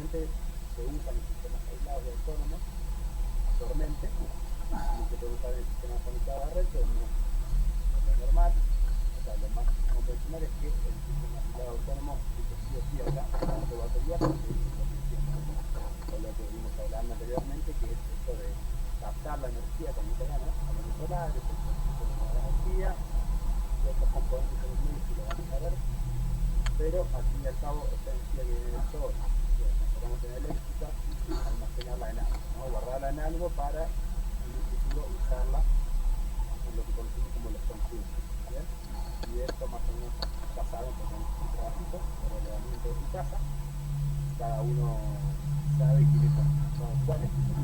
generalmente se usan en sistemas aislados y autónomos, actualmente, y se puede usar en el sistema conectado a la red, pero no es lo normal. O sea, lo más convencional es que el sistema aislado autónomo use sí o sí acá tanto batería porque es lo que hicimos con lo que vimos hablando anteriormente, que es esto de captar la energía con italiano, paneles solares, el consumo de la energía, ciertos componentes en el medio que lo vamos a ver, pero al fin y al cabo esta energía que viene del sol, que nos enfocamos en la eléctrica, almacenarla en algo, ¿no? Guardarla en algo para en un futuro usarla en lo que conocemos como los consumos, ¿bien? Y esto más o menos ya saben, porque es un trabajito de relevamiento de su casa, cada uno sabe quiénes son, cuáles son sus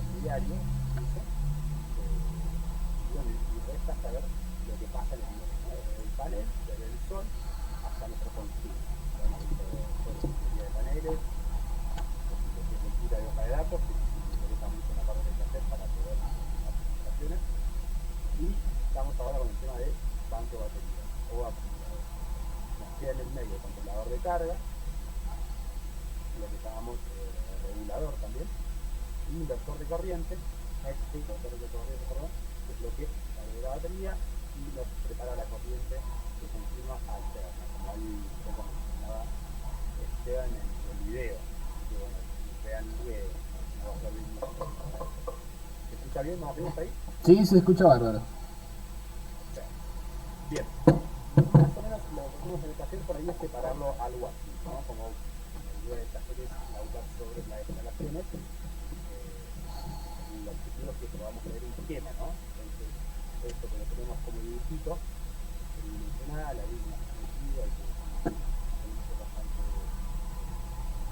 intermediarios, incluso, y bueno, y resta saber lo que pasa en el medio, ¿no? Desde el panel, desde el sol, hasta nuestro consumo. Ya hemos visto todo lo que es teoría de paneles, lo que es lectura de hoja de datos, que nos interesa mucho la parte que hay que hacer para poder gestionar aplicaciones, y estamos ahora con el tema de banco de baterías o acumulador. Nos queda en el medio el controlador de carga, lo que llamamos regulador también, inversor de corriente, inversor de corriente, perdón, que es lo que agrega la batería y nos prepara la corriente de continua alterna, como ahí un poco mencionaba Esteban en el video, que bueno, vean que no va a ser bien. ¿Se escucha bien más o menos ahí? Sí, se escucha bárbaro. Bien, más o menos lo que tenemos en el taller por ahí es separarlo algo así, ¿no? Como la idea del taller es hablar sobre las instalaciones, el objetivo es que podamos leer un esquema, ¿no? Entonces, esto que lo tenemos como dibujito, tridimensional, ahí una perspectiva, y que es bastante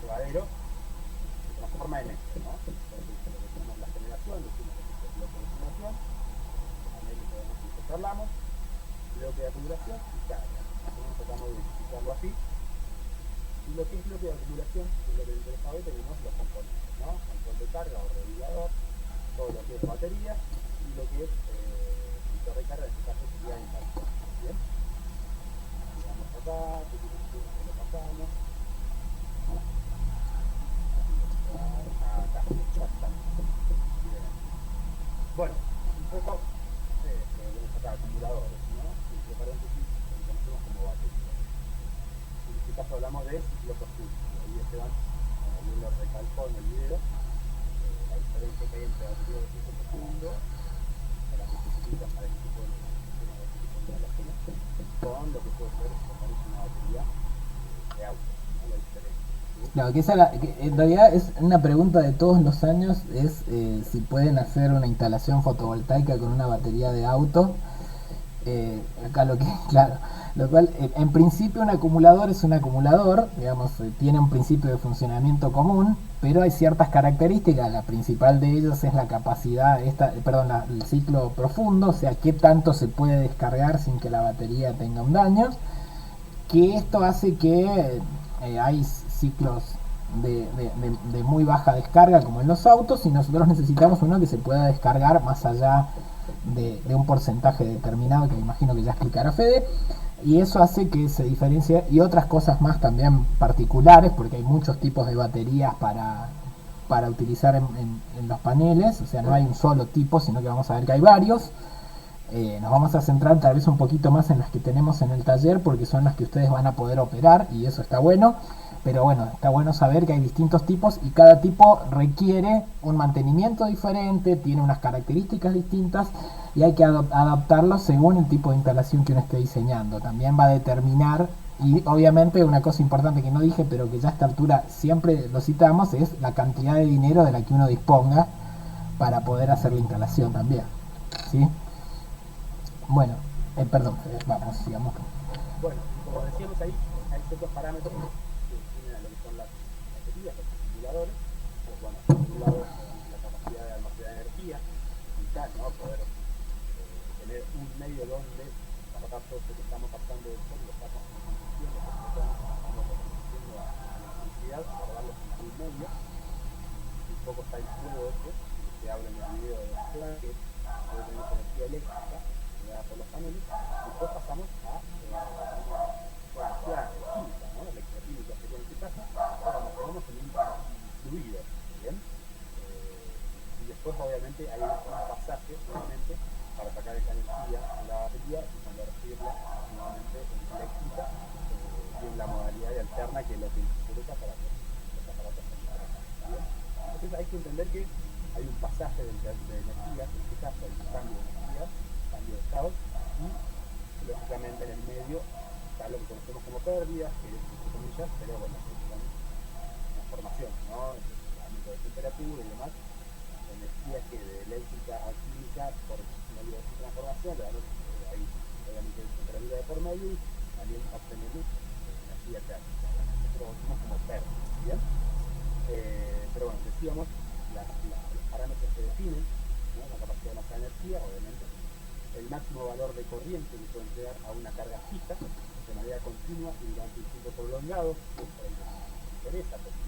llevadero, se transforma en esto, ¿no? Entonces, lo que tenemos la generación, decimos que es el bloque de generación, paneles podemos ir que hablamos, bloque de acumulación y carga. Nosotros tratamos de identificarlo así. Y lo que es bloque de acumulación, que es lo que nos interesa hoy, tenemos los componentes, ¿no? Control de carga o regulador, todo lo que es batería y lo que es sensor de carga, en este caso sería inversor. Bien, y vamos acá, lo pasamos, acá, exactamente. Bien. Bueno, un poco tenemos acá acumuladores, ¿no? Entre paréntesis, lo que conocemos como batería. En este caso hablamos de ciclos oscuros. Ahí Esteban, como bien lo recalcó en el video, la diferencia que hay entre batería de ciclo profundo, para que se utilizan para este tipo de sistema de este tipo de instalaciones, con lo que puede ser, me parece, una batería de auto, ¿no? La diferencia, ¿sí? Claro, que, esa que en realidad es una pregunta de todos los años, es si pueden hacer una instalación fotovoltaica con una batería de auto. Acá lo que, claro, lo cual en principio un acumulador es un acumulador, digamos, tiene un principio de funcionamiento común, pero hay ciertas características, la principal de ellas es la capacidad, el ciclo profundo, o sea, qué tanto se puede descargar sin que la batería tenga un daño, que esto hace que hay ciclos de muy baja descarga como en los autos y nosotros necesitamos uno que se pueda descargar más allá de un porcentaje determinado que imagino que ya explicará Fede, y eso hace que se diferencie y otras cosas más también particulares porque hay muchos tipos de baterías para utilizar en los paneles, o sea, no hay un solo tipo, sino que vamos a ver que hay varios. Nos vamos a centrar tal vez un poquito más en las que tenemos en el taller porque son las que ustedes van a poder operar y eso está bueno, pero bueno, está bueno saber que hay distintos tipos y cada tipo requiere un mantenimiento diferente, tiene unas características distintas y hay que adaptarlo según el tipo de instalación que uno esté diseñando. También va a determinar, y obviamente una cosa importante que no dije pero que ya a esta altura siempre lo citamos, es la cantidad de dinero de la que uno disponga para poder hacer la instalación también, ¿sí? Bueno, perdón, vamos, sigamos. Bueno, y como decíamos ahí, hay ciertos parámetros que definen a lo que son las baterías, los acumuladores. Pues bueno, el acumulador, obviamente la capacidad de almacenar energía, es vital, ¿no? Poder tener un medio donde guardar todo esto que estamos pasando del sol, lo estamos convirtiendo, los fotones que estamos convirtiendo a electricidad, guardarlos en algún medio. Un poco está el juego este, que se habla en el video de la clave, que nosotros tenemos energía eléctrica generada por los paneles, después pasamos a energía química, ¿no? Electroquímica sería en este caso, después obviamente hay un pasaje, obviamente, para sacar esa energía en la batería y convertirla nuevamente en eléctrica y en la modalidad de alterna que lo que utiliza para hacer los aparatos electrónicos. Entonces hay que entender que hay un pasaje de energía, en este caso hay un cambio de energía, cambio de estado, y lógicamente en el medio está lo que conocemos como pérdidas, que es entre comillas, pero bueno, son transformación, ¿no? Aumento de temperatura y demás, energía que de eléctrica a química por medio de su transformación, hay obviamente temperatura de por medio y también obtenemos energía térmica, nosotros lo conocemos como pérdida, ¿bien? Pero bueno, decíamos, los parámetros que definen, ¿no?, la capacidad de masa de energía, obviamente, el máximo valor de corriente que puede entregar a una carga fija de manera continua y durante un tiempo prolongado, que por ahí nos interesa, porque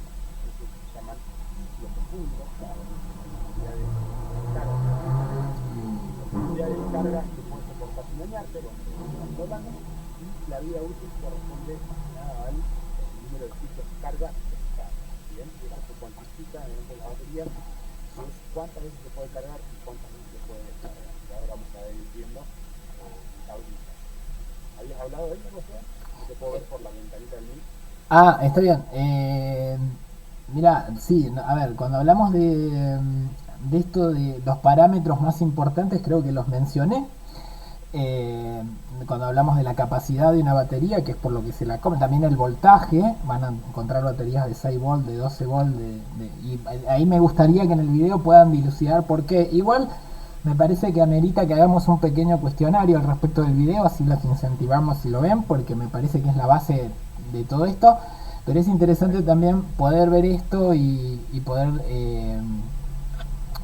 eso se llaman ciclos profundos, la cantidad de carga que puede soportar sin dañarse, bueno, estamos hablando, y la vida útil corresponde al número de ciclos de carga especificados. Bien, y eso se cuantifica dentro de la batería, que es cuántas veces se puede cargar y cuántas veces se puede descargar. Y ahora vamos a ir viendo ahorita. ¿Habías hablado de eso, José? Se puede ver por la ventanita del link. Ah, está bien. Mira, sí, a ver, cuando hablamos de esto de los parámetros más importantes, creo que los mencioné. Cuando hablamos de la capacidad de una batería, que es por lo que se la come, también el voltaje, van a encontrar baterías de 6 volt, de 12 volt, y ahí me gustaría que en el video puedan dilucidar por qué. Igual me parece que amerita que hagamos un pequeño cuestionario al respecto del video, así los incentivamos si lo ven, porque me parece que es la base de todo esto. Pero es interesante también poder ver esto y poder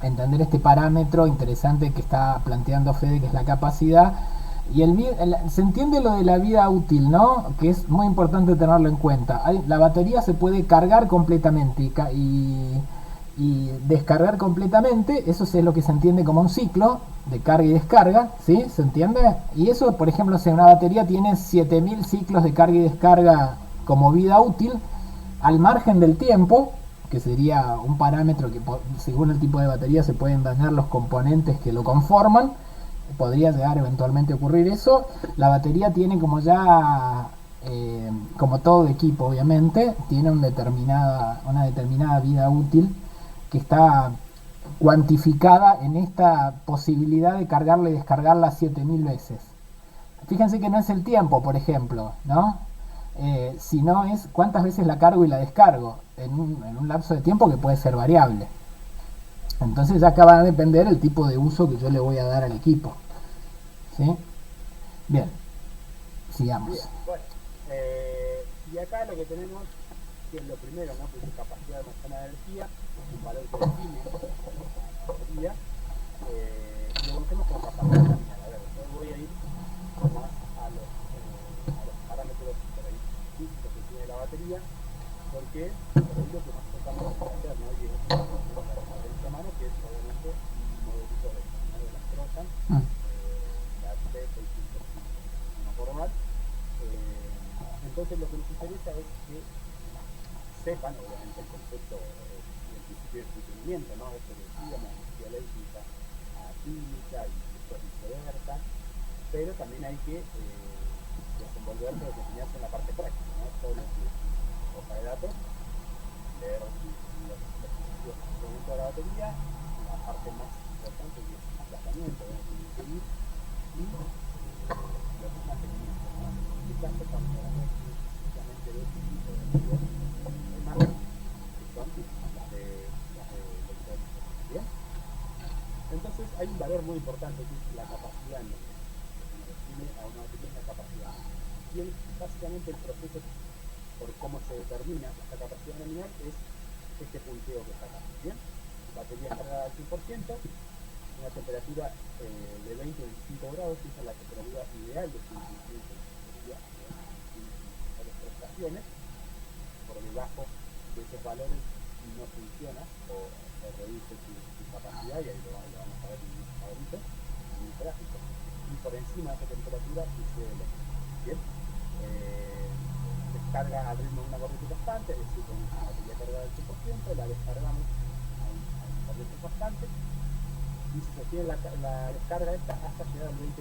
entender este parámetro interesante que está planteando Fede, que es la capacidad. Y se entiende lo de la vida útil, ¿no? Que es muy importante tenerlo en cuenta. La batería se puede cargar completamente y descargar completamente. Eso es lo que se entiende como un ciclo de carga y descarga, ¿sí? ¿Se entiende? Y eso, por ejemplo, si una batería tiene 7000 ciclos de carga y descarga como vida útil, al margen del tiempo, que sería un parámetro que según el tipo de batería se pueden dañar los componentes que lo conforman, podría llegar eventualmente a ocurrir eso. La batería tiene como ya, como todo equipo obviamente, tiene una determinada vida útil que está cuantificada en esta posibilidad de cargarla y descargarla 7000 veces. Fíjense que no es el tiempo, por ejemplo, ¿no? Sino es cuántas veces la cargo y la descargo en un lapso de tiempo que puede ser variable. Entonces ya acá va a depender el tipo de uso que yo le voy a dar al equipo, ¿sí? Bien, sigamos. Bien, bueno, y acá lo que tenemos, que es lo primero, ¿no?, que es capacidad de almacenar energía, un valor que define la batería, lo conocemos como capacidad nominal. A ver, después voy a ir más a los parámetros físicos que tiene la batería, porque por ahí lo que más tratamos de hacer, ¿no?, y es la referencia a mano, que es obviamente un modelito de las Trojan, la T601 formal. Entonces lo que nos interesa es que sepan, obviamente, el concepto del principio de funcionamiento, ¿no?, esto que decíamos, energía eléctrica a química y después viceversa, pero también hay que desenvolverse o desempeñarse en la parte práctica, ¿no? Todo lo que hoja de datos, leer los principios de funcionamiento de la batería, la parte más importante que es el desplazamiento, de seguir, y lo que es mantenimiento, ¿no? En este caso estamos hablando específicamente de este tipo de energías máquinas, que son las de electrónica. ¿Bien? Entonces hay un valor muy importante que es la capacidad en define a una batería la capacidad. Y básicamente el proceso por cómo se determina esta capacidad nominal es este punteo que está acá. ¿Bien? Batería cargada al 100%, una temperatura de 20 o 25 grados, que es la temperatura ideal de su incremento de batería, sin mejores prestaciones. Por debajo de esos valores no funciona o reduce su capacidad, y ahí lo vamos a ver en un favorito, en un gráfico. Y por encima de esa temperatura sucede lo mismo. Bien, descarga al ritmo de una corriente constante, es decir, con una batería cargada al 100%, la descargamos a una corriente constante, y se sostiene la descarga esta hasta llegar al 20%,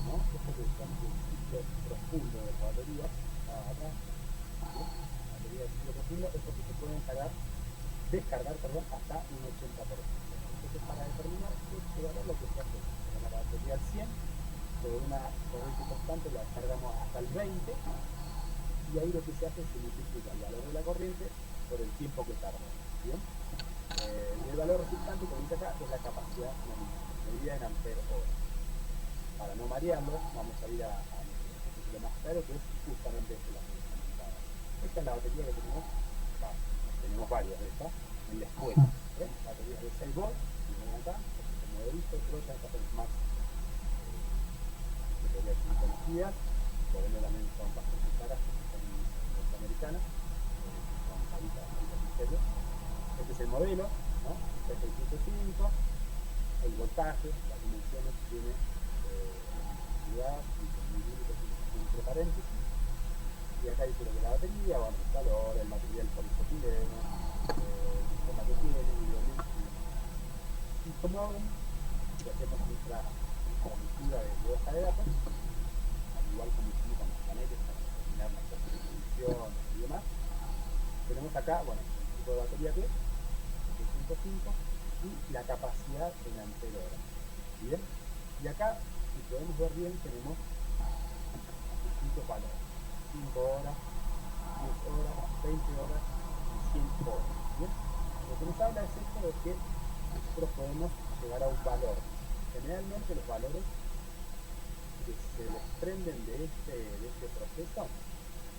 ¿no? Esto que usamos el ciclo profundo de la batería, acá, ¿sí? La batería de ciclo profundo es porque se pueden descargar hasta un 80%. Entonces, para determinar este valor, lo que se hace es poner la batería al 100, sobre una corriente constante la descargamos hasta el 20, y ahí lo que se hace es se multiplica el valor de la corriente por el tiempo que tarda. ¿Bien? Y el valor resultante que dice acá es la capacidad nominal, medida en amperes hora. Para no marearlo, vamos a ir a lo más claro, que es justamente la que comentaba. Esta es la batería que tenemos varias de estas en la escuela. Baterías de 6 volts, y ven acá, este es el modelito, Trojan, estas son más conocidas, por ende también son bastante caras, porque son norteamericanas, son caritas en serio. Este es el modelo, ¿no? Este es el 105, el voltaje, las dimensiones que tiene unidad y milímetros entre paréntesis. Y acá dice lo que es la batería, bueno, el calor, el material polipropileno, el sistema que tiene, y como ven, si hacemos nuestra lectura de hoja de datos, al igual como hicimos con los paneles para determinar nuestras dimensiones y demás, tenemos acá, bueno, el tipo de batería que es, 105, y la capacidad en ampere hora. Bien, y acá, si podemos ver bien, tenemos distintos valores: 5 horas, 10 horas, 20 horas y 100 horas. Bien, lo que nos habla es esto de que nosotros podemos llegar a un valor. Generalmente los valores que se desprenden de este proceso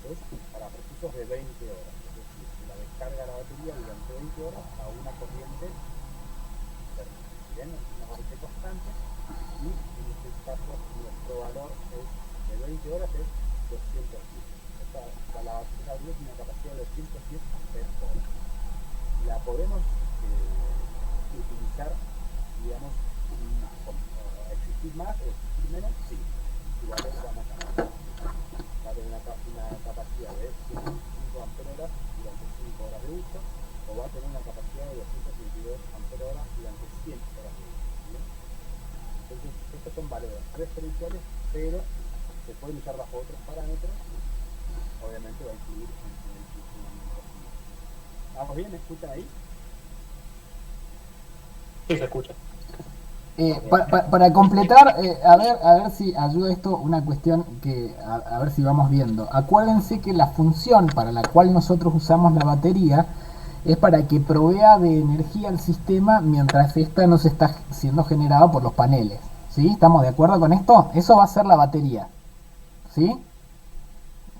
es para procesos de 20 horas. Es decir, se la descarga la batería durante 20 horas a una corriente, bien, es una corriente constante, y en este caso nuestro valor es de 20 horas es 210. La batería tiene una capacidad de 210 amperes hora. La podemos utilizar, digamos, existir más o existir menos, sí. Su valor va a cambiar. Va a tener una capacidad de 105 amperes hora durante 5 horas de uso, o va a tener una capacidad de 222 amperes hora durante 100 horas de uso. ¿Bien? Entonces, estos son valores referenciales, pero se pueden usar bajo otros parámetros. Obviamente va a influir en el funcionamiento. ¿Vamos bien? ¿Me escuchan ahí? Sí, se escucha. Para completar, a ver si ayuda esto una cuestión que a ver si vamos viendo. Acuérdense que la función para la cual nosotros usamos la batería es para que provea de energía al sistema mientras esta no se está siendo generada por los paneles. ¿Sí? ¿Estamos de acuerdo con esto? Eso va a ser la batería. ¿Sí?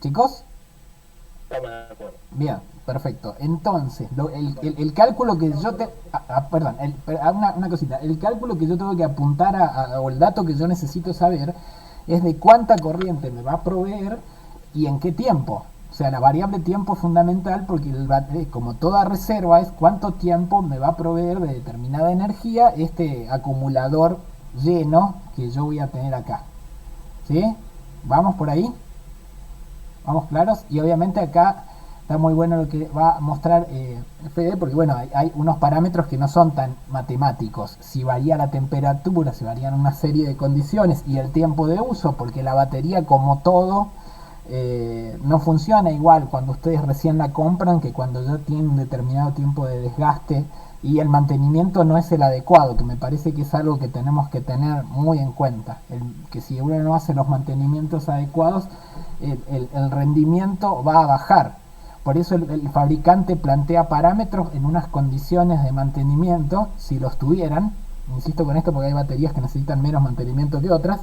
¿Chicos? Estamos de acuerdo. Bien, perfecto. Entonces, el cálculo que yo te... perdón, una cosita. El cálculo que yo tengo que apuntar o el dato que yo necesito saber es de cuánta corriente me va a proveer y en qué tiempo. O sea, la variable tiempo es fundamental porque como toda reserva es cuánto tiempo me va a proveer de determinada energía este acumulador lleno que yo voy a tener acá. ¿Sí? ¿Vamos por ahí? ¿Vamos claros? Y obviamente acá está muy bueno lo que va a mostrar Fede, porque bueno, hay unos parámetros que no son tan matemáticos. Si varía la temperatura, si varían una serie de condiciones y el tiempo de uso, porque la batería, como todo, no funciona igual cuando ustedes recién la compran que cuando ya tiene un determinado tiempo de desgaste y el mantenimiento no es el adecuado, que me parece que es algo que tenemos que tener muy en cuenta, que si uno no hace los mantenimientos adecuados, el rendimiento va a bajar. Por eso el fabricante plantea parámetros en unas condiciones de mantenimiento, si los tuvieran, insisto con esto porque hay baterías que necesitan menos mantenimiento que otras,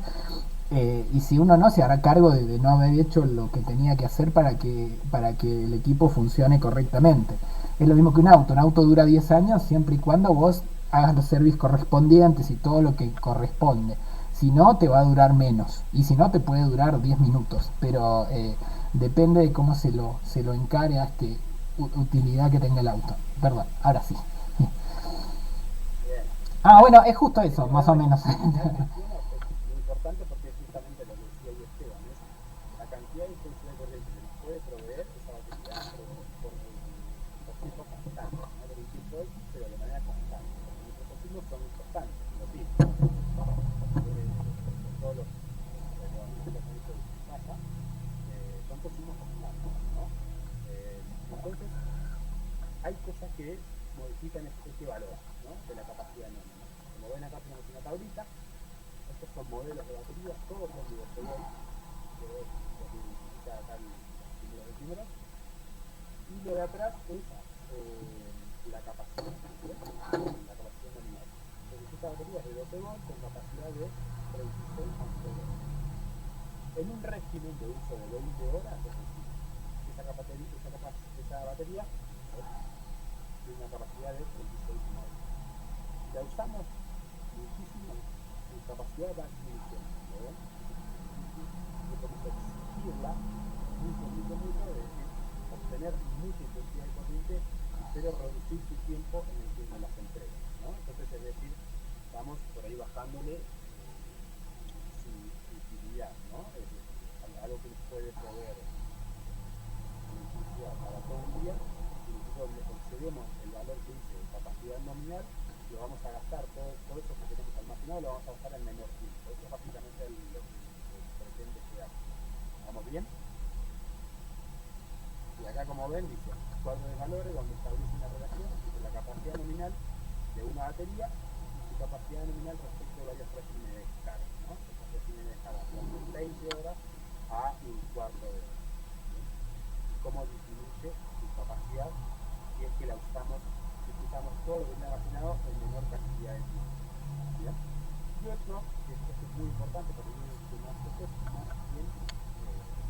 y si uno no, se hará cargo de no haber hecho lo que tenía que hacer para que el equipo funcione correctamente. Es lo mismo que un auto dura 10 años siempre y cuando vos hagas los servicios correspondientes y todo lo que corresponde. Si no, te va a durar menos, y si no, te puede durar 10 minutos, pero depende de cómo se lo encare a utilidad que tenga el auto. Perdón, ahora sí. Bien. Bueno, es justo eso, más o menos. Es muy importante porque es justamente lo que decía ahí Esteban, es la cantidad de intensidad de corriente que nos puede proveer esa batería por tiempo constante, no por un tiempo X, pero de manera constante. Porque nuestros consumos son constantes, los mismos. Entonces, hay cosas que modifican este valor, ¿no? De la capacidad anónima. Como ven acá tenemos una tablita, estos son modelos de baterías, todos son de 12 volts, que es lo que indica acá el número de números, y lo de atrás es la capacidad, ¿sí? La capacidad nominal. Entonces esta batería es de 12 volts con capacidad de 36 amperes. En un régimen de uso de 20 horas, es decir, esa batería tiene una capacidad de 36 volts. Si la usamos muchísimo, su capacidad va disminuyendo, ¿ven? Y como que exigirla mucho, es decir, obtener mucha intensidad de corriente, pero reducir su tiempo en el que nos las entrega, ¿no? Entonces, es decir, estamos por ahí bajándole su utilidad, ¿no? Es decir, algo que nos puede proveer una intensidad para todo un día, si nosotros le excedemos el valor que dice de capacidad nominal, lo vamos a gastar, todo eso que tenemos almacenado lo vamos a gastar en menor tiempo. Eso es básicamente lo que pretende llegar. ¿Vamos bien? Y acá, como ven, dice cuadro de valores donde establece una relación entre la capacidad nominal de una batería y su capacidad nominal respecto a varios regímenes de descarga, ¿no? Estos regímenes de descarga son de 20 horas a un cuarto de hora. ¿Sí? Y cómo disminuye su capacidad si es que la usamos, si usamos todo lo que tiene almacenado en menor cantidad de tiempo. ¿Bien? Y otro, que esto es muy importante porque tiene más cosas, más bien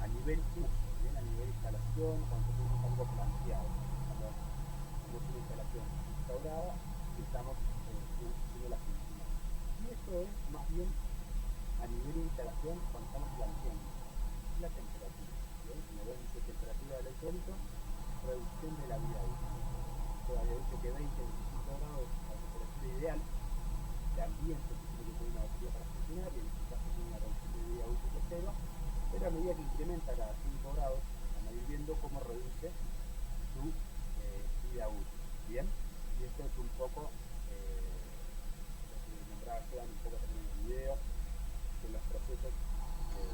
a nivel uso, bien, a nivel instalación, cuando tenemos algo planteado, cuando tenemos una instalación instaurada y estamos haciendo la función. Y esto es más bien a nivel de instalación cuando estamos planteando la temperatura. ¿Bien? Como ven, dice temperatura del electrolito, reducción de la vida útil. Todavía dice que 20-25 grados es la temperatura ideal de ambiente que tiene que tener una batería para funcionar, y en este caso tiene una reducción de vida útil de 0, pero a medida que incrementa cada 5 grados, van a ir viendo cómo reduce su vida útil. Bien, y esto es un poco lo que nombraba Esteban un poco también en el video, de los procesos de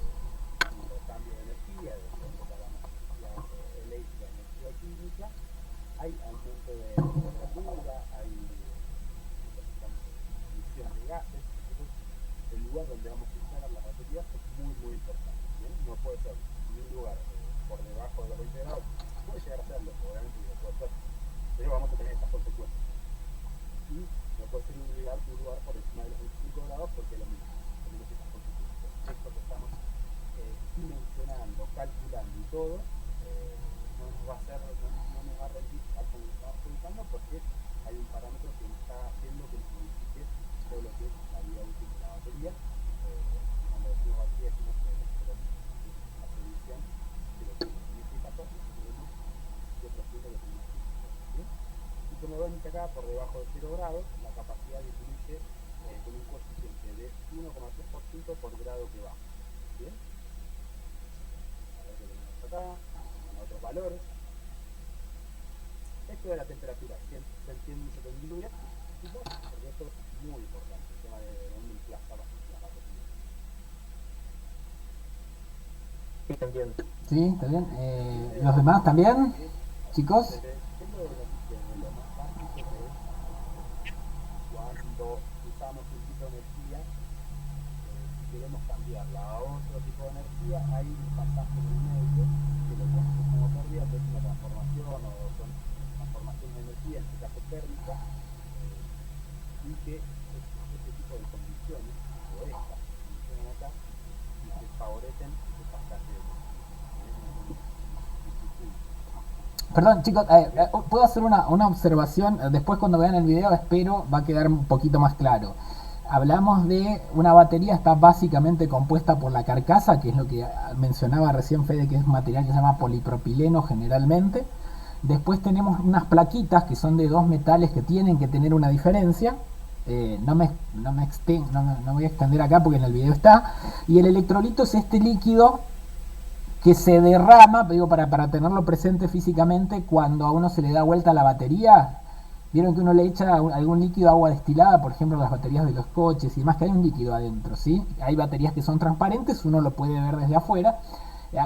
intercambio de energía, de la energía eléctrica, energía química, hay aumento de temperatura, hay emisión de gases. Entonces, el lugar donde vamos a instalar las baterías es muy, muy importante. ¿Bien? No puede ser ni un lugar por debajo de los 20 grados, puede llegar a serlo, obviamente que lo puede ser, pero vamos a tener estas consecuencias. Y no puede ser un lugar por encima de los 25 grados porque es lo mismo, tenemos estas consecuencias. Esto que estamos dimensionando, calculando y todo, no nos va a rendir tal como lo estamos pensando, porque hay un parámetro que nos está haciendo que nos modifique todo lo que es la vida útil de la batería. Cuando decimos batería decimos que la solución de lo que en este caso tenemos que procede lo que tenemos que hacer. Y como ven acá, por debajo de 0 grados, la capacidad disminuye con un coeficiente de 1,3% por grado que baja. ¿Bien? A ver qué tenemos acá, con otros valores. Esto de la temperatura, ¿se entiende y se entiende? Porque esto es muy importante, el tema de dónde emplaza la batería. Sí, te entiendo. Sí, está bien. ¿Los demás también, chicos? Desde lo más básico que es cuando usamos un tipo de energía, si queremos cambiarla a otro tipo de energía, hay un pasaje en el medio que lo conocemos como pérdida, que es una transformación o son transformaciones de energía, en este caso térmica, y que este tipo de condiciones, o estas condiciones acá, que favorecen ese pasaje de energía. Perdón, chicos, puedo hacer una observación. Después, cuando vean el video, espero va a quedar un poquito más claro. Hablamos de una batería, está básicamente compuesta por la carcasa, que es lo que mencionaba recién Fede, que es un material que se llama polipropileno generalmente. Después tenemos unas plaquitas que son de dos metales que tienen que tener una diferencia. No me voy a extender acá porque en el video está. Y el electrolito es este líquido que se derrama, digo, para tenerlo presente físicamente, cuando a uno se le da vuelta la batería. Vieron que uno le echa algún líquido, agua destilada, por ejemplo las baterías de los coches y demás, que hay un líquido adentro, ¿sí? Hay baterías que son transparentes, uno lo puede ver desde afuera.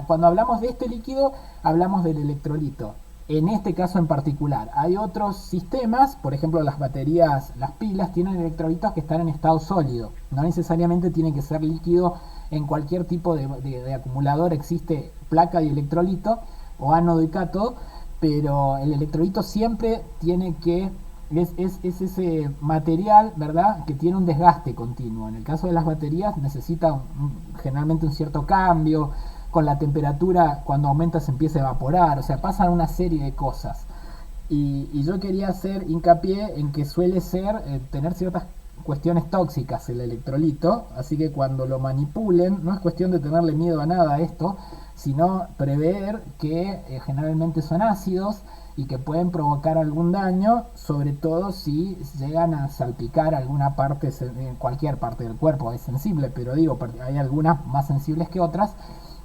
Cuando hablamos de este líquido, hablamos del electrolito. en este caso en particular. Hay otros sistemas, por ejemplo las baterías, las pilas, tienen electrolitos que están en estado sólido. No necesariamente tiene que ser líquido. En cualquier tipo de acumulador existe placa y electrolito, o ánodo y cátodo, pero el electrolito siempre tiene que... Es ese material, ¿verdad?, que tiene un desgaste continuo. En el caso de las baterías necesita generalmente un cierto cambio. Con la temperatura, cuando aumenta, se empieza a evaporar. O sea, pasan una serie de cosas. Y yo quería hacer hincapié en que suele ser tener ciertas cuestiones tóxicas el electrolito. Así que cuando lo manipulen, no es cuestión de tenerle miedo a nada a esto, sino prever que generalmente son ácidos y que pueden provocar algún daño, sobre todo si llegan a salpicar alguna parte, en cualquier parte del cuerpo es sensible, pero digo, hay algunas más sensibles que otras.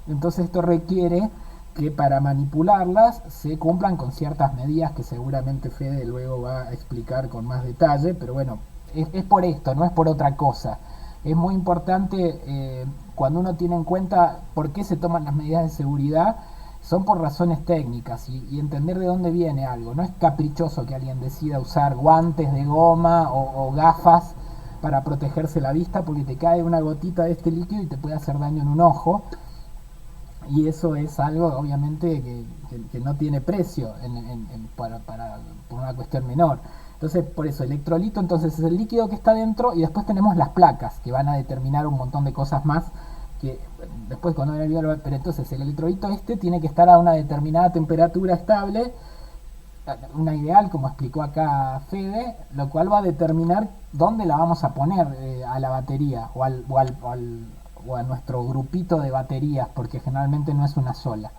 Entonces esto requiere que para manipularlas se cumplan con ciertas medidas que seguramente Fede luego va a explicar con más detalle, pero bueno, es por esto, no es por otra cosa. Es muy importante cuando uno tiene en cuenta por qué se toman las medidas de seguridad, son por razones técnicas y entender de dónde viene algo. No es caprichoso que alguien decida usar guantes de goma o gafas para protegerse la vista porque te cae una gotita de este líquido y te puede hacer daño en un ojo. Y eso es algo obviamente que no tiene precio por una cuestión menor. Entonces, por eso, electrolito entonces es el líquido que está dentro y después tenemos las placas que van a determinar un montón de cosas más que después cuando en el video, pero entonces el electrolito tiene que estar a una determinada temperatura estable, una ideal, como explicó acá Fede, lo cual va a determinar dónde la vamos a poner a la batería o a nuestro grupito de baterías, porque generalmente no es una sola.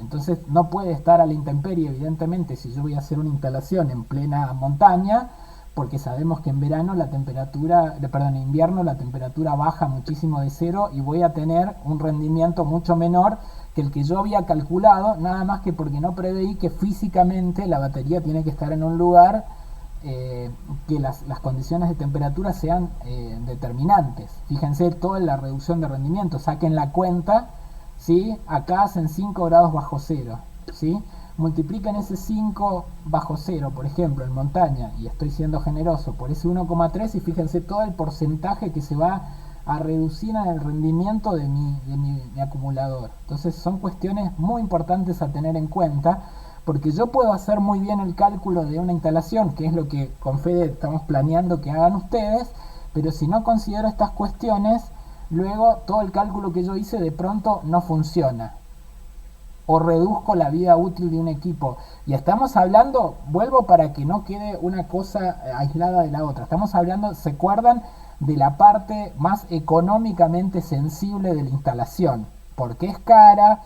Entonces no puede estar a la intemperie, evidentemente, si yo voy a hacer una instalación en plena montaña, porque sabemos que en verano la temperatura, en invierno la temperatura baja muchísimo de cero y voy a tener un rendimiento mucho menor que el que yo había calculado, nada más que porque no preveí que físicamente la batería tiene que estar en un lugar que las condiciones de temperatura sean determinantes. Fíjense toda la reducción de rendimiento, saquen la cuenta, ¿sí? Acá hacen 5 grados bajo cero, ¿sí? Multiplican ese 5 bajo cero, por ejemplo, en montaña, y estoy siendo generoso, por ese 1,3 y fíjense todo el porcentaje que se va a reducir en el rendimiento de mi acumulador. Entonces son cuestiones muy importantes a tener en cuenta, porque yo puedo hacer muy bien el cálculo de una instalación, que es lo que con Fede estamos planeando que hagan ustedes, pero si no considero estas cuestiones, luego todo el cálculo que yo hice de pronto no funciona o reduzco la vida útil de un equipo. Y estamos hablando, vuelvo para que no quede una cosa aislada de la otra, estamos hablando, ¿se acuerdan?, de la parte más económicamente sensible de la instalación, porque es cara,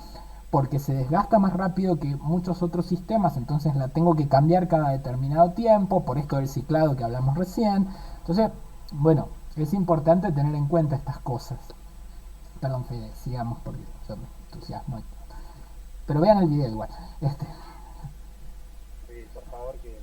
porque se desgasta más rápido que muchos otros sistemas, entonces la tengo que cambiar cada determinado tiempo, por esto del ciclado que hablamos recién. Entonces, bueno, es importante tener en cuenta estas cosas. Perdón, Fede, sigamos porque yo me entusiasmo. Pero vean el video igual. Sí, por favor, que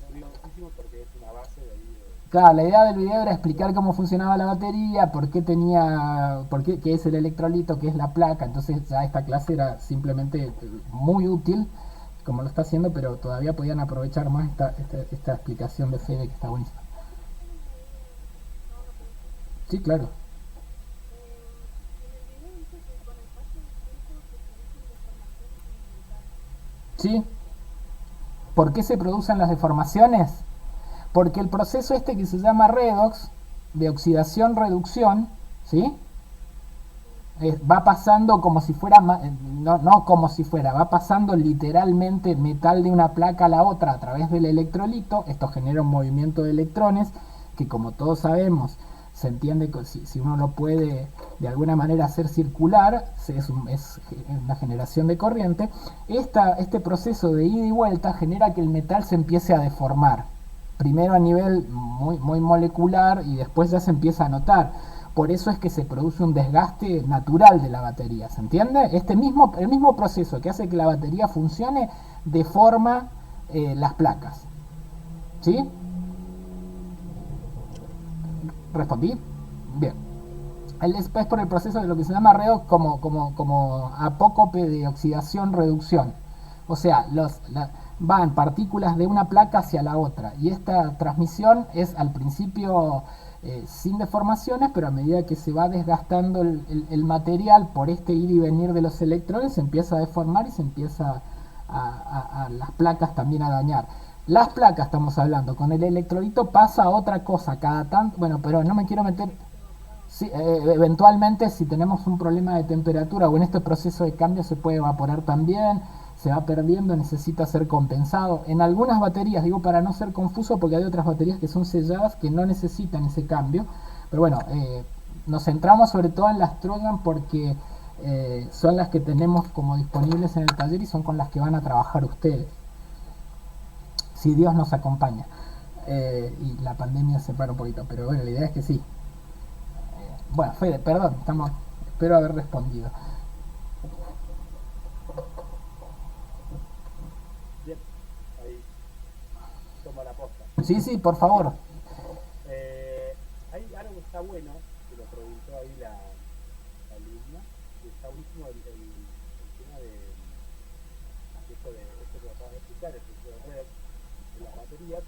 me diga muchísimo porque es una base de ahí. Claro, la idea del video era explicar cómo funcionaba la batería, qué es el electrolito, qué es la placa. Entonces ya esta clase era simplemente muy útil, como lo está haciendo, pero todavía podían aprovechar más esta explicación de Fede, que está buenísima. Sí, claro. ¿Sí? ¿Por qué se producen las deformaciones? Porque el proceso que se llama redox, de oxidación-reducción, ¿sí? Va pasando como si fuera, no como si fuera, va pasando literalmente metal de una placa a la otra a través del electrolito. Esto genera un movimiento de electrones que, como todos sabemos, se entiende que si uno lo puede de alguna manera hacer circular, es una generación de corriente. Este proceso de ida y vuelta genera que el metal se empiece a deformar, primero a nivel muy molecular y después ya se empieza a notar. Por eso es que se produce un desgaste natural de la batería, ¿se entiende? El mismo proceso que hace que la batería funcione deforma las placas, ¿sí? ¿Respondí? Bien. Es por el proceso de lo que se llama redox, como apócope de oxidación-reducción. O sea, van partículas de una placa hacia la otra. Y esta transmisión es al principio sin deformaciones, pero a medida que se va desgastando el material por este ir y venir de los electrones, se empieza a deformar y se empieza a las placas también a dañar. Las placas estamos hablando, con el electrolito pasa otra cosa cada tanto, bueno, pero no me quiero meter. Sí, eventualmente si tenemos un problema de temperatura o en este proceso de cambio se puede evaporar también, se va perdiendo, necesita ser compensado. En algunas baterías, digo para no ser confuso porque hay otras baterías que son selladas que no necesitan ese cambio, pero bueno, nos centramos sobre todo en las Trojan porque son las que tenemos como disponibles en el taller y son con las que van a trabajar ustedes, si Dios nos acompaña. Y la pandemia se para un poquito, pero bueno, la idea es que sí. Bueno, Fede, perdón, espero haber respondido. Bien, ahí toma la posta. Sí, sí, por favor. Hay algo que está bueno, que lo preguntó ahí la alumna, que está buenísimo el tema esto que acabas de explicar, el proceso de red de las baterías,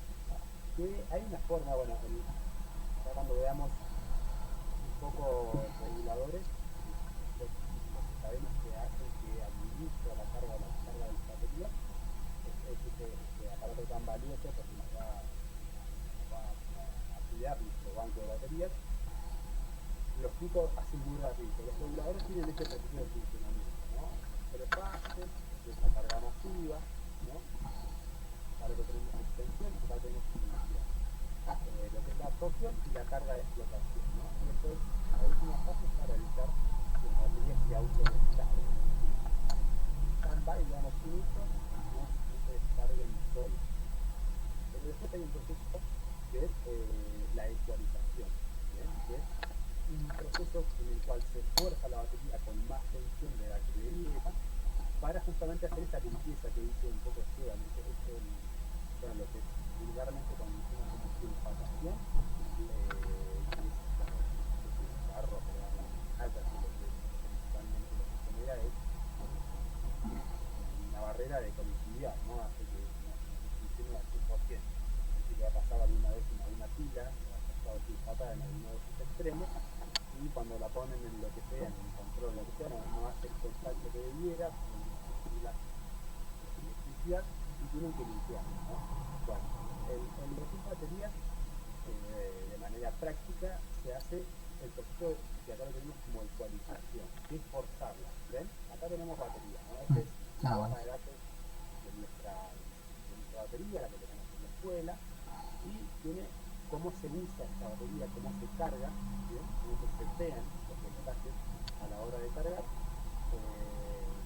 que hay una forma, bueno, ya cuando veamos un poco reguladores, lo que sabemos que hacen que administra la carga de las baterías, es este aparato tan valioso porque nos va a cuidar nuestro banco de baterías. Los chicos hacen muy rápido. Los reguladores tienen este proceso de funcionamiento, ¿no? Pero fácil, es la carga masiva, ¿no? Para lo que tenemos extensión y para lo que tenemos intensidad. Lo que es la absorción y la carga de explotación, ¿no? Y esto es la última fase para evitar que las baterías se autodescarguen. Stand-by, digamos, finito, no se descarguen solas. Pero después hay un proceso que es la ecualización, ¿bien? Que es un proceso en el cual se fuerza la batería con más tensión de la que debiera para justamente hacer esa limpieza que dice un poco Esteban, bueno, lo que vulgarmente conocemos como sulfatación, que es el barro que da alta, que principalmente lo que genera es una barrera de conectividad, ¿no? Hace que no funcione al 100%. Es decir, que ha pasado alguna vez en alguna pila, ha estado sulfatada en alguno de sus extremos, y cuando la ponen en lo que sea, en el control, lo que sea, no hace el contacto que debiera, con la electricidad, y tienen que limpiarlo, ¿no? Bueno, en lo que es baterías, de manera práctica, se hace el proceso que acá lo tenemos como ecualización, que es forzarla, ¿ven? Acá tenemos batería, ¿no? Esta es la hoja de datos de nuestra batería, la que tenemos en la escuela, y tiene cómo se usa esta batería, cómo se carga, ¿bien? Cómo se setean los voltajes a la hora de cargar,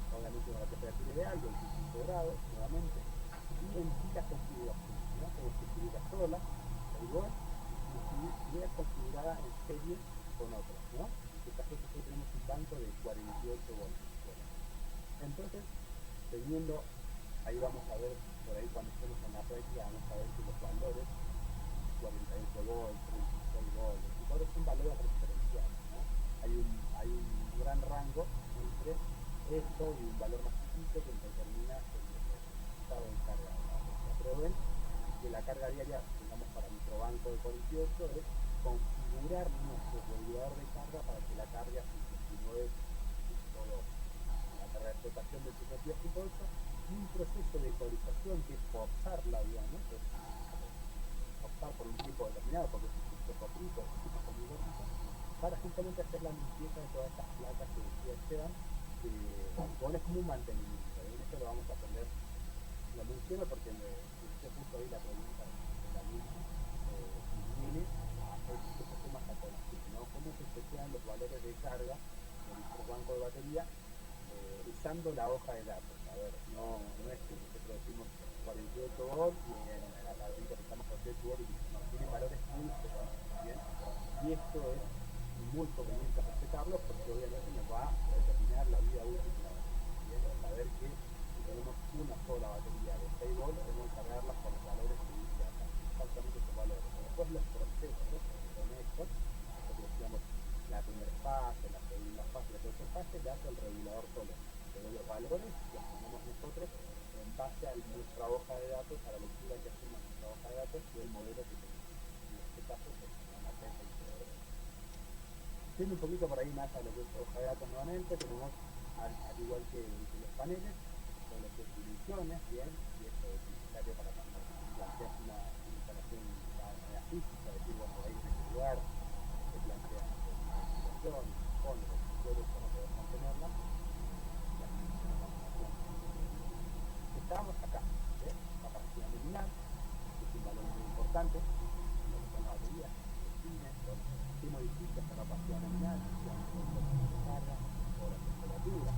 obviamente con la temperatura ideal, 25 grados, nuevamente, y en sí las configuraciones, ¿no? Como se configura sola, igual, y si es configurada en serie con otras, ¿no? En este caso nosotros tenemos un banco de 48 voltios. Entonces, teniendo, ahí vamos a ver, por ahí cuando estemos en la práctica, vamos a ver que los valores 48 volts, 36 volts, 24 son valores referenciales, ¿no? Hay un gran rango entre esto y un valor más chiquito que determina el estado de carga de la batería. Pero ven que la carga diaria, digamos, para nuestro banco de 48 es configurar nuestro regulador de carga para que la carga se continúe todo, la carga de explotación de sus baterías y todo eso, y un proceso de ecualización que es forzarla, digamos, optar por un tiempo determinado, porque es un ciclo cortito, es un ciclo muy cortito, para justamente hacer la limpieza de todas estas placas que decía Esteban, que bueno, es como un mantenimiento. En esto lo vamos a aprender, lo menciono porque me puso ahí la pregunta de la misma, si viene a hacer estos temas a conocer, ¿no? Cómo se setean los valores de carga de nuestro banco de batería usando la hoja de datos. A ver, no es que nosotros decimos 48 volts y en la tablita que estamos 48 volts y no, tiene valores muy específicos, ¿bien? Y esto es muy conveniente respetarlo porque obviamente nos va a determinar la vida útil de la batería, ¿bien? Saber que si tenemos una sola batería de 6 volts, tenemos que cargarla por los valores que dice acá, exactamente esos valores. Pero después los procesos son estos, porque decíamos la primera fase, la segunda fase, la tercera fase, le hace el regulador solo. Pero los valores los ponemos nosotros en base a nuestra hoja de datos, a la lectura que hacemos en nuestra hoja de datos del modelo que tenemos. En este caso, pues, una PSI. Siendo un poquito por ahí más a lo que es hoja de datos nuevamente, tenemos, al igual que los paneles, todo lo que es dimensiones, bien, y esto es necesario para cuando planteas una instalación de manera física, decir, bueno, voy a ir en este lugar, se plantea una edificación, pone los sectores para poder mantenerla, las dimensiones van a ser. Estamos acá, ¿sí? Capacidad nominal, que es un valor muy importante, en lo que son las baterías, define, bueno, qué modifica esta capacidad nominal, de carga o la temperatura.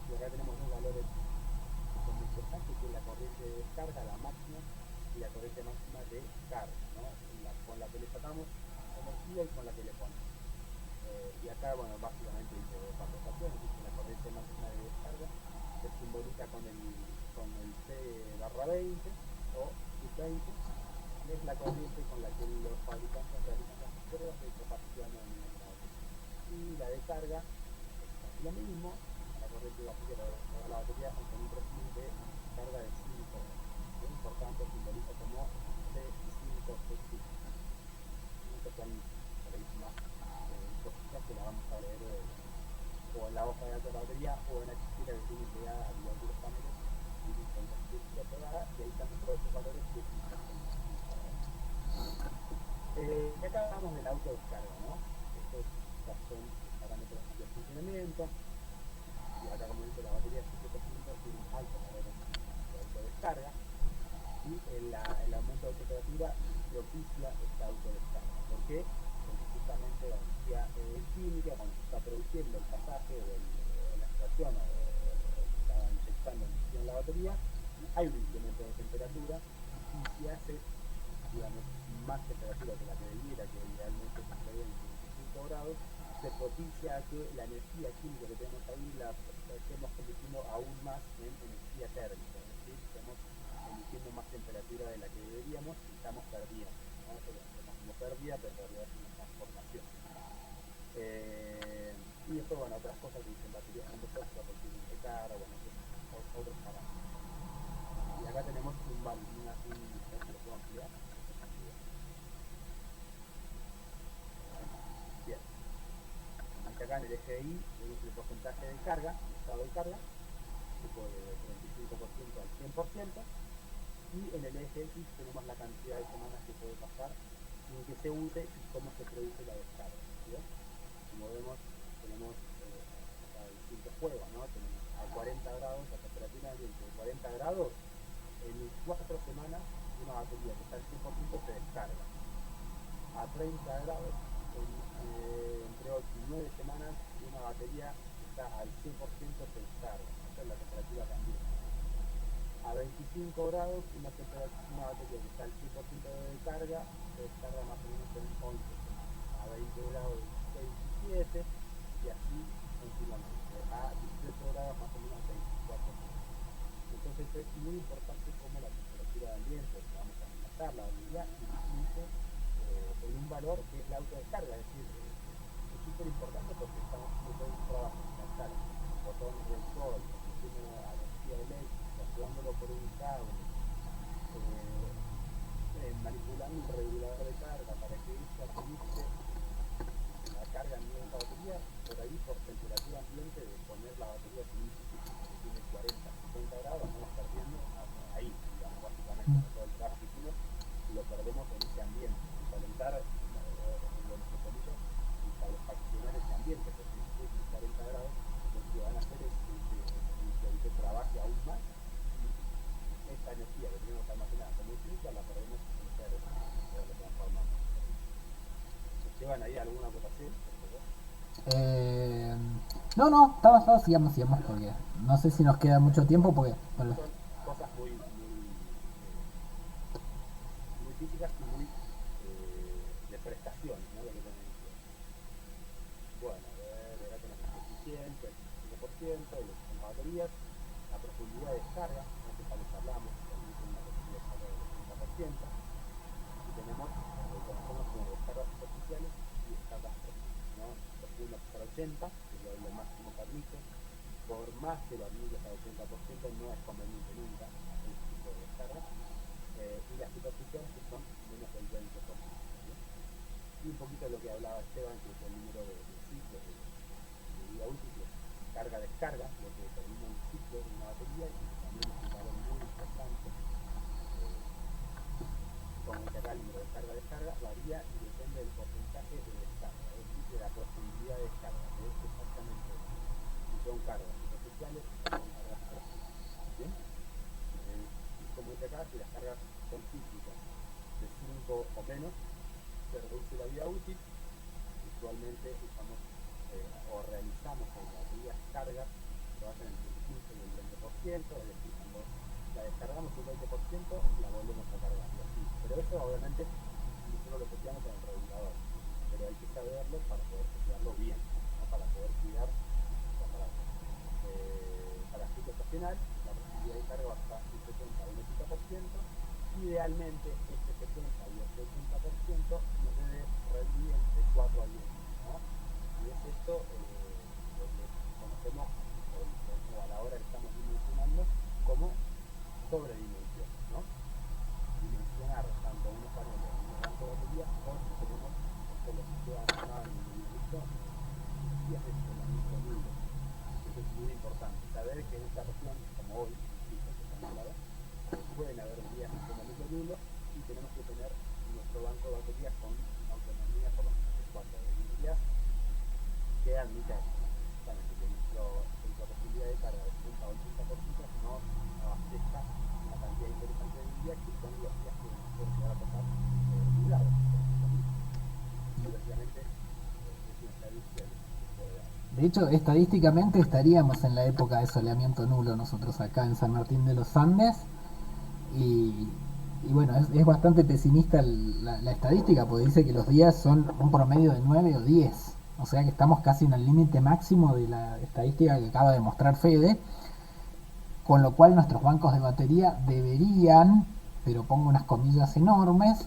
Y acá tenemos dos valores que son muy importantes, que es la corriente de descarga, la máxima, y la corriente máxima de carga, ¿no? Con la que le sacamos energía y con la que le ponemos. Y acá, bueno, básicamente dice dos ecuaciones, dice la corriente máxima de descarga se simboliza con el C/20 o sub-20, es la corriente con la que los fabricantes realizan las pruebas de capacidad nominal de la batería. Y la de carga es casi lo mismo, la corriente de la batería con un régimen de carga de 5 horas. Y por tanto simboliza como C5C5. Estas son por ahí más cositas que la vamos a leer o en la hoja de datos de la batería o en la etiqueta que tiene pegada al igual que los paneles, y con la etiqueta pegada, y ahí están todos estos valores que utilizamos. Y acá hablamos del autodescarga, ¿no? Estos ya son parámetros de funcionamiento, y acá, como dice, la batería de 5% tiene un alto valor de autodescarga, y el aumento de temperatura propicia esta autodescarga. ¿Por qué? Porque justamente la energía química, cuando se está produciendo el pasaje o la extracción o se está inyectando energía en la batería, hay un incremento de temperatura, y si hace, digamos, más temperatura que la que debiera, que idealmente estaría en 25 grados, se propicia a que la energía química que tenemos ahí la estemos convirtiendo aún más en energía térmica, es decir, estamos emitiendo más temperatura de la que deberíamos y estamos perdiendo, ¿no? Hacemos como pérdida, pero en realidad es una transformación. Y después, bueno, otras cosas que dicen baterías con depósito, requieren de carga, bueno, otros parámetros. Y acá tenemos un valor, ¿lo puedo ampliar? Bien. Acá en el eje Y tenemos el porcentaje de carga, el estado de carga, tipo de 35% al 100%, y en el eje X tenemos la cantidad de semanas que puede pasar sin que se use y cómo se produce la descarga, ¿sí? Como vemos, tenemos distintos juegos, ¿no? Tenemos a 40 grados, a temperatura ambiente de 40 grados, en 4 semanas una batería que está al 100% se descarga. A 30 grados, entre 8 y 9 semanas, una batería que está al 100% se descarga. Esa es la temperatura también. A 25 grados, una batería que está al 100% de carga se descarga más o menos en 11 semanas. A 20 grados, 27, y así continuamente. A 18 grados, más o menos 24 semanas. Entonces es muy importante cómo la temperatura de ambiente, que vamos a aumentar la batería, influye en un valor que es la autodescarga. Es decir, es súper importante porque estamos haciendo todo un trabajo en captar fotones del sol, produciendo energía eléctrica, llevándolo por un cable, manipulando un regulador de carga para que se administre la carga en esta batería, por ahí por temperatura ambiente de poner la batería que tiene 40, 50 grados, vamos perdiendo ahí, digamos, básicamente, todo el trabajo que hicimos lo perdemos en ese ambiente, en calentar, entre comillas, y para accionar ese ambiente, porque si es 40 grados, lo que van a hacer es que trabaje aún más, y esta energía que tenemos almacenada como infinita la perdemos en cero, o lo transformamos. ¿Llevan ahí alguna votación? No, no, sigamos, porque no sé si nos queda mucho tiempo, porque... Bueno, Son cosas muy físicas y muy de prestaciones, ¿no? Lo que tenemos. Bueno, a ver, acá tenemos el coeficiente, el 5%, lo que son las baterías, la profundidad de descarga, ¿no? Que tal vez hablamos, también tiene una profundidad de descarga del 80%, y tenemos lo que conocemos como descargas superficiales y descargas profundas, ¿no? Profundas por 80, que es lo máximo permite, por más que lo admite hasta el 80% no es conveniente nunca hacer este tipo de descarga, y las superficiales que son menos del 20%. ¿Sí? Y un poquito lo que hablaba Esteban, que es el número de ciclos de vida útil, que es carga-descarga, lo que determina un ciclo de una batería, y que también es un valor muy importante. Como dice acá, el número de carga-descarga varía y depende del porcentaje de descarga, es decir, de la profundidad de descarga, que es exactamente si son cargas superficiales o son cargas profundas. ¿Bien? Y como dice acá, si las cargas son cíclicas de 5 o menos, se reduce la vida útil. Usualmente usamos o realizamos en baterías cargas que basan entre el 15 y el 20%, es decir, cuando la descargamos un 20%, la volvemos a cargar. Así. Pero eso obviamente nosotros lo seteamos en el regulador, pero hay que saberlo para poder setearlo bien, ¿no? Para poder cuidar estos aparatos. Para ciclo estacional, la posibilidad de carga va a estar un 70 o un 80%. Idealmente, este 70 y este 80% nos debe rendir entre 4 a 10, ¿no? Y es esto lo que conocemos, o a la hora que estamos dimensionando, como sobredimensión, ¿no? Dimensionar tanto unos paneles en un banco de baterías, o si tenemos, esto lo que ustedes llamaban en el inicio, días de entrenamiento nulo. Eso es muy importante, saber que en esta región, como hoy, insisto, que estamos ahora, pueden haber días de entrenamiento nulo y tenemos que tener nuestro banco de baterías con autonomía por los 4 días que admita justamente que nuestra posibilidad de carga de 70 o 80% no abastezca una cantidad interesante de días, que son los días que nos pueden llegar a pasar nublados, y lógicamente es una estadística que se puede dar. De hecho, estadísticamente estaríamos en la época de soleamiento nulo nosotros acá en San Martín de los Andes. Y, y bueno, es bastante pesimista la estadística, porque dice que los días son un promedio de 9 o 10. O sea que estamos casi en el límite máximo de la estadística que acaba de mostrar Fede. Con lo cual nuestros bancos de batería deberían, pero pongo unas comillas enormes,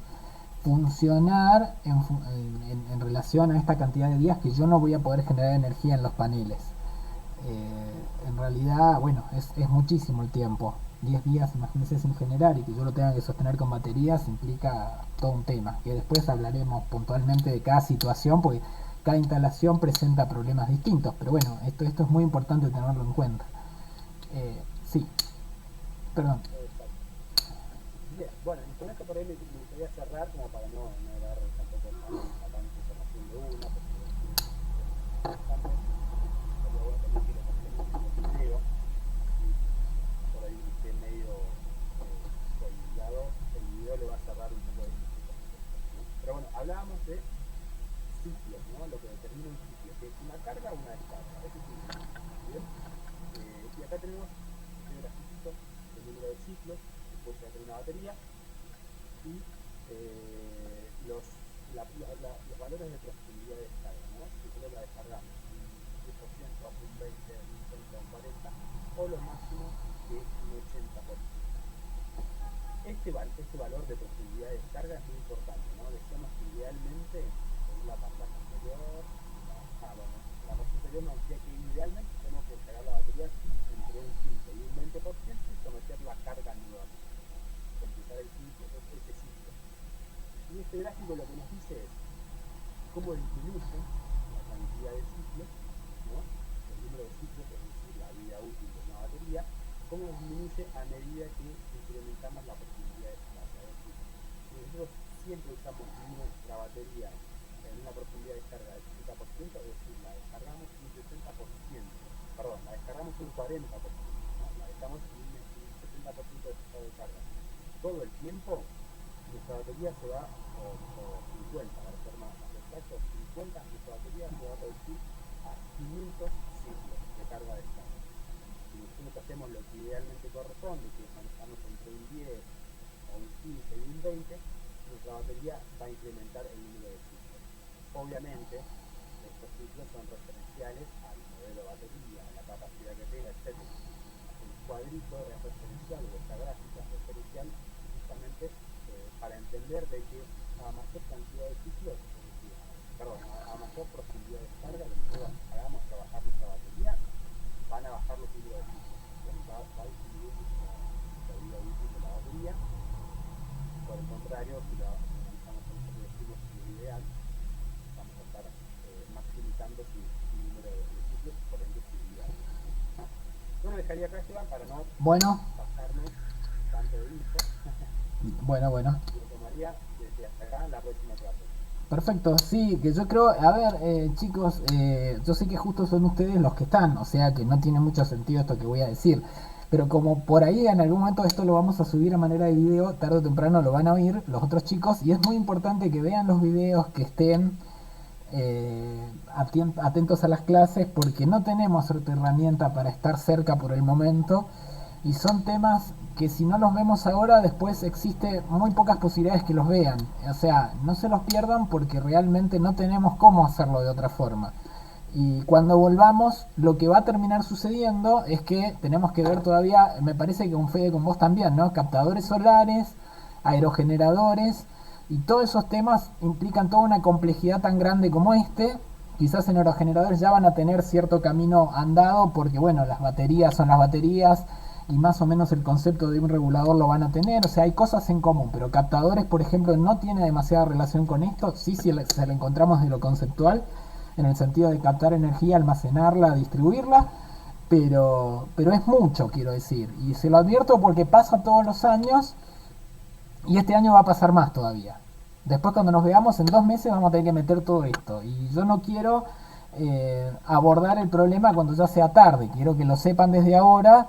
funcionar en relación a esta cantidad de días que yo no voy a poder generar energía en los paneles. En realidad, bueno, es muchísimo el tiempo. 10 días, imagínense, sin generar y que yo lo tenga que sostener con baterías implica todo un tema. Que después hablaremos puntualmente de cada situación, porque cada instalación presenta problemas distintos. Pero bueno, esto es muy importante tenerlo en cuenta. Sí, perdón. Exacto. Bien, bueno, y con esto por ahí me gustaría cerrar, como para no dar tampoco tanta información de una, porque es interesante. Estaría bueno también que lo conectemos con el video, así por ahí esté medio colgado, el video le va a cerrar un poco de explicación, ¿no? Pero bueno, hablábamos de ciclos, ¿no? Lo que determina un ciclo, que es una carga o una descarga. Ese es un ciclo. ¿Bien? Y acá tenemos este grafiquito, el número de ciclos que puede llegar a tener una batería, y los valores de profundidad de descarga, ¿no? Si nosotros la descargamos un 10%, un 20%, un 30%, un 40%, o lo máximo que un 80%. Este valor de profundidad de descarga es muy importante, ¿no? Decíamos que idealmente, según la pantalla anterior, la parte anterior nos decía que idealmente tenemos que cargar la batería entre un 15 y un 20% y someter la carga nuevamente, completar el ciclo, este ciclo. Y este gráfico lo que nos dice es cómo disminuye la cantidad de ciclos, ¿no? El número de ciclos, es decir, la vida útil de una batería, cómo disminuye a medida que incrementamos la profundidad de descarga. Es decir, si nosotros siempre usamos nuestra batería en una profundidad de descarga del 60%, es decir, la descargamos un 60%, perdón, la descargamos un 40%, ¿no? La dejamos en un 70% de estado de carga. Todo el tiempo, nuestra batería se va, o 50, para ser más exacto, 50, nuestra batería se va a reducir a 500 ciclos de carga-descarga. Si nosotros hacemos lo que idealmente corresponde, que manejamos entre un 10 o un 15 y un 20, nuestra batería va a incrementar el número de ciclos. Obviamente, estos ciclos son referenciales al modelo de batería, a la capacidad que tenga, etc. El cuadrito es referencial, o esta gráfica es referencial justamente para entender de que a mayor cantidad de ciclos, es decir, a mayor profundidad de descarga, que nosotros hagamos trabajar nuestra batería, van a bajar los libros de ciclo, va a disminuir la vida útil de la batería. Por el contrario, si la analizamos con nosotros decimos lo ideal, vamos a estar maximizando su número de ciclos, por ende su vida útil. Yo lo dejaría acá, Esteban, para no Bueno, pasarnos tanto de info. bueno. Y lo tomaría desde hasta acá en la próxima clase. Perfecto, sí, que yo creo, a ver, chicos, yo sé que justo son ustedes los que están, o sea que no tiene mucho sentido esto que voy a decir, pero como por ahí en algún momento esto lo vamos a subir a manera de video, tarde o temprano lo van a oír los otros chicos, y es muy importante que vean los videos, que estén atentos a las clases, porque no tenemos otra herramienta para estar cerca por el momento, y son temas que si no los vemos ahora, después existe muy pocas posibilidades que los vean. O sea, no se los pierdan porque realmente no tenemos cómo hacerlo de otra forma. Y cuando volvamos, lo que va a terminar sucediendo es que tenemos que ver todavía, me parece que con Fede, con vos también, ¿no? Captadores solares, aerogeneradores, y todos esos temas implican toda una complejidad tan grande como este. Quizás en aerogeneradores ya van a tener cierto camino andado porque, bueno, las baterías son las baterías, y más o menos el concepto de un regulador lo van a tener, o sea, hay cosas en común, pero captadores, por ejemplo, no tiene demasiada relación con esto, sí, si se lo encontramos de lo conceptual, en el sentido de captar energía, almacenarla, distribuirla, pero es mucho, quiero decir, y se lo advierto porque pasa todos los años, y este año va a pasar más todavía. Después cuando nos veamos en 2 meses vamos a tener que meter todo esto, y yo no quiero abordar el problema cuando ya sea tarde, quiero que lo sepan desde ahora.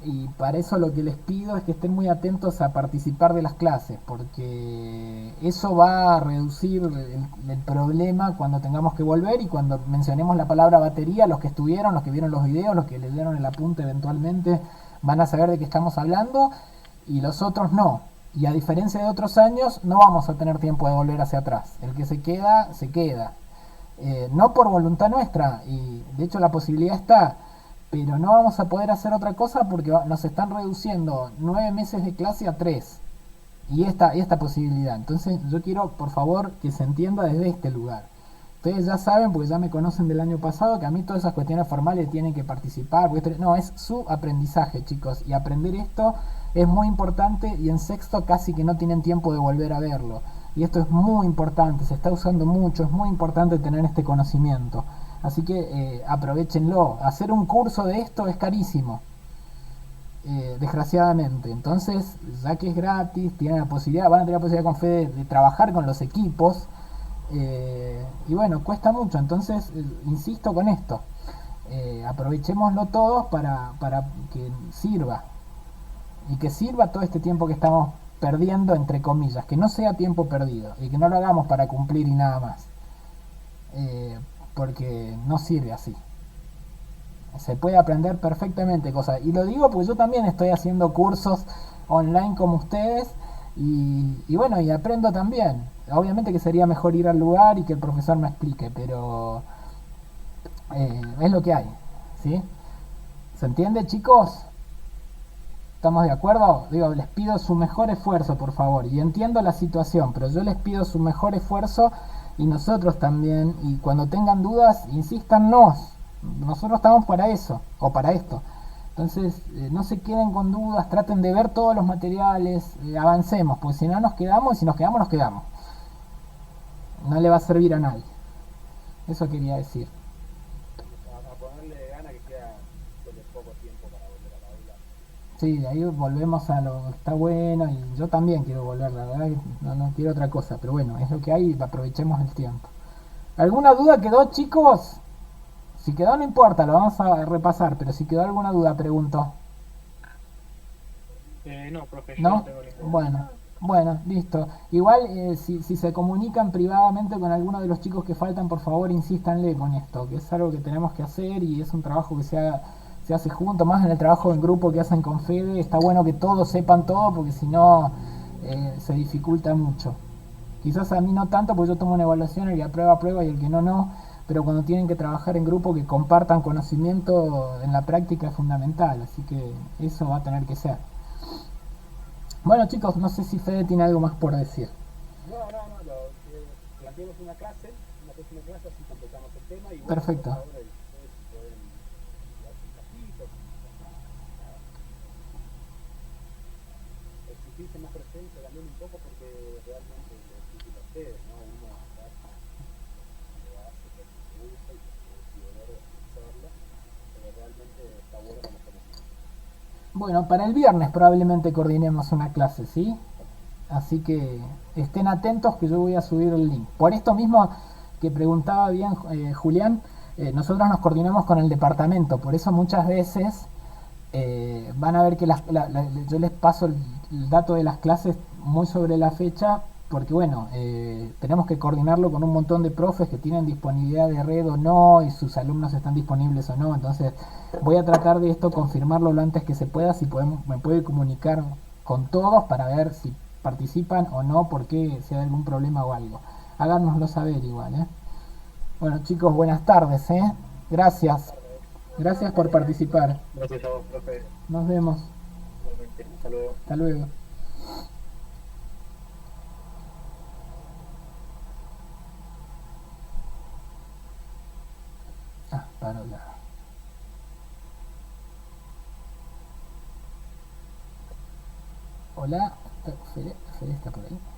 Y para eso lo que les pido es que estén muy atentos a participar de las clases, porque eso va a reducir el problema cuando tengamos que volver, y cuando mencionemos la palabra batería, los que estuvieron, los que vieron los videos, los que le dieron el apunte eventualmente, van a saber de qué estamos hablando, y los otros no. Y a diferencia de otros años, no vamos a tener tiempo de volver hacia atrás. El que se queda, se queda. No por voluntad nuestra, y de hecho la posibilidad está, pero no vamos a poder hacer otra cosa porque nos están reduciendo 9 meses de clase a 3, y esta posibilidad. Entonces yo quiero, por favor, que se entienda desde este lugar. Ustedes ya saben, porque ya me conocen del año pasado, que a mí todas esas cuestiones formales tienen que participar, porque no, es su aprendizaje, chicos, y aprender esto es muy importante, y en sexto casi que no tienen tiempo de volver a verlo, y esto es muy importante, se está usando mucho, es muy importante tener este conocimiento. Así que aprovechenlo. Hacer un curso de esto es carísimo, desgraciadamente. Entonces, ya que es gratis, tienen la posibilidad, van a tener la posibilidad con Fede de trabajar con los equipos. Y bueno, cuesta mucho. Entonces, insisto con esto. Aprovechémoslo todos para que sirva. Y que sirva todo este tiempo que estamos perdiendo, entre comillas. Que no sea tiempo perdido. Y que no lo hagamos para cumplir y nada más. Porque no sirve así. Se puede aprender perfectamente cosas, y lo digo porque yo también estoy haciendo cursos online como ustedes, y bueno, y aprendo también. Obviamente que sería mejor ir al lugar y que el profesor me explique, pero es lo que hay, ¿sí? ¿Se entiende, chicos? ¿Estamos de acuerdo? Digo, les pido su mejor esfuerzo, por favor, y entiendo la situación, pero yo les pido su mejor esfuerzo, y nosotros también, y cuando tengan dudas, insístanos. Nosotros estamos para eso, o para esto. Entonces, no se queden con dudas, traten de ver todos los materiales, avancemos, porque si no nos quedamos, y si nos quedamos, nos quedamos. No le va a servir a nadie. Eso quería decir. A ponerle gana, que queda pues, poco tiempo para volver a la aula. Sí, de ahí volvemos a lo que está bueno, y yo también quiero volver, la verdad que no quiero otra cosa, pero bueno, es lo que hay, aprovechemos el tiempo. ¿Alguna duda quedó, chicos? Si quedó no importa, lo vamos a repasar, pero si quedó alguna duda, pregunto. No, profe, yo ¿No? no tengo ninguna. Bueno, listo. Igual, si se comunican privadamente con alguno de los chicos que faltan, por favor, insístanle con esto, que es algo que tenemos que hacer, y es un trabajo que se hace junto, más en el trabajo en grupo que hacen con Fede. Está bueno que todos sepan todo, porque si no, se dificulta mucho. Quizás a mí no tanto, porque yo tomo una evaluación, el que aprueba, y el que no, pero cuando tienen que trabajar en grupo, que compartan conocimiento en la práctica es fundamental, así que eso va a tener que ser. Bueno, chicos, no sé si Fede tiene algo más por decir. No, planteemos una próxima clase, así completamos el tema, y bueno, Perfecto. por favor, ustedes pueden llevar sus difícil más presencia también un poco porque realmente es difícil a ustedes, ¿no? Uno acá lo hace porque te gusta y porque decide ver hacerlo, pero realmente está bueno cuando hacemos eso. Bueno, para el viernes probablemente coordinemos una clase, ¿sí? Así que estén atentos que yo voy a subir el link. Por esto mismo que preguntaba bien Julián, nosotros nos coordinamos con el departamento, por eso muchas veces van a ver que yo les paso el dato de las clases muy sobre la fecha, porque bueno, tenemos que coordinarlo con un montón de profes que tienen disponibilidad de red o no, y sus alumnos están disponibles o no, entonces voy a tratar de esto confirmarlo lo antes que se pueda, si podemos, me puede comunicar con todos para ver si participan o no, porque si hay algún problema o algo. Háganoslo saber igual, ¿eh? Bueno chicos, buenas tardes, ¿eh? Buenas Gracias. tardes. Gracias por participar. Gracias a vos, profe. Nos vemos. Igualmente. Hasta luego. Hasta luego. Ah, paró la... Hola. Fede está por ahí.